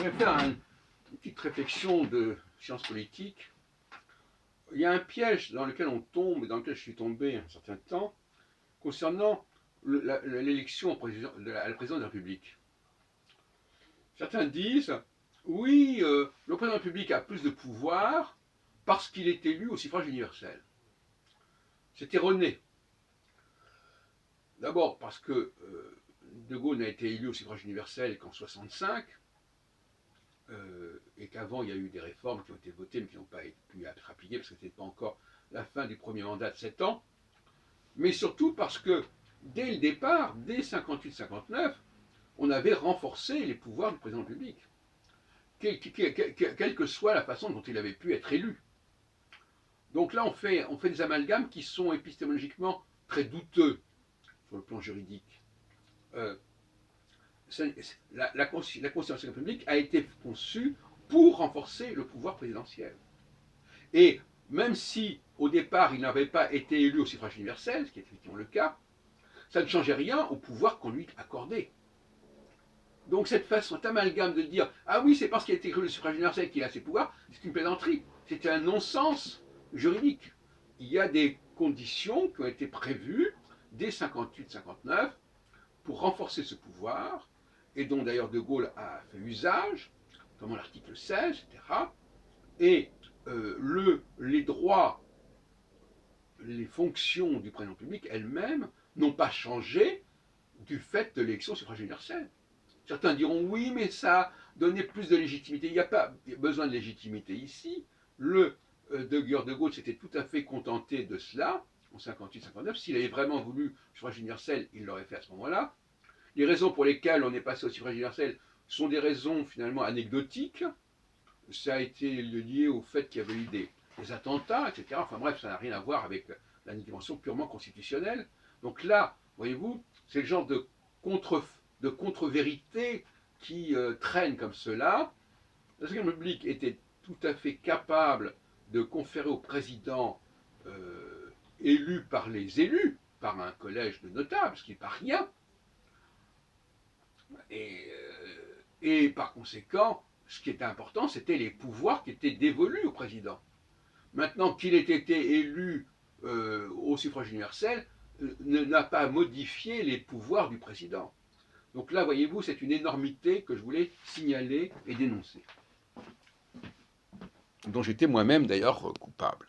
vais faire une petite réflexion de sciences politiques. Il y a un piège dans lequel on tombe, et dans lequel je suis tombé un certain temps, concernant l'élection à la présidence de la République. Certains disent, oui, le président de la République a plus de pouvoir parce qu'il est élu au suffrage universel. C'est erroné. D'abord parce que De Gaulle n'a été élu au suffrage universel qu'en 65, et qu'avant il y a eu des réformes qui ont été votées mais qui n'ont pas pu être appliquées parce que ce n'était pas encore la fin du premier mandat de 7 ans, mais surtout parce que dès le départ, dès 58-59, on avait renforcé les pouvoirs du président de la République, quelle que soit la façon dont il avait pu être élu. Donc là, on fait des amalgames qui sont épistémologiquement très douteux sur le plan juridique. La Constitution de la République a été conçue pour renforcer le pouvoir présidentiel. Et même si, au départ, il n'avait pas été élu au suffrage universel, ce qui est effectivement le cas, ça ne changeait rien au pouvoir qu'on lui accordait. Donc cette façon, cet amalgame de dire « Ah oui, c'est parce qu'il a été élu au suffrage universel qu'il a ses pouvoirs », c'est une plaisanterie. C'est un non-sens juridique. Il y a des conditions qui ont été prévues dès 58-59 pour renforcer ce pouvoir, et dont d'ailleurs De Gaulle a fait usage, notamment l'article 16, etc. Et les droits, les fonctions du président public elles-mêmes n'ont pas changé du fait de l'élection au suffrage universel. Certains diront oui, mais ça a donné plus de légitimité. Il n'y a pas besoin de légitimité ici. De Gaulle s'était tout à fait contenté de cela en 58-59. S'il avait vraiment voulu le suffrage universel, il l'aurait fait à ce moment-là. Les raisons pour lesquelles on est passé au suffrage universel sont des raisons finalement anecdotiques. Ça a été lié au fait qu'il y avait eu des attentats, etc. Enfin bref, ça n'a rien à voir avec la dimension purement constitutionnelle. Donc là, voyez-vous, c'est le genre de contre-vérité qui traîne comme cela. La Seconde République était tout à fait capable de conférer au président élu par les élus, par un collège de notables, ce qui n'est pas rien. Et par conséquent, ce qui était important, c'était les pouvoirs qui étaient dévolus au président. Maintenant qu'il ait été élu au suffrage universel, n'a pas modifié les pouvoirs du président. Donc là, voyez-vous, c'est une énormité que je voulais signaler et dénoncer, dont j'étais moi-même d'ailleurs coupable.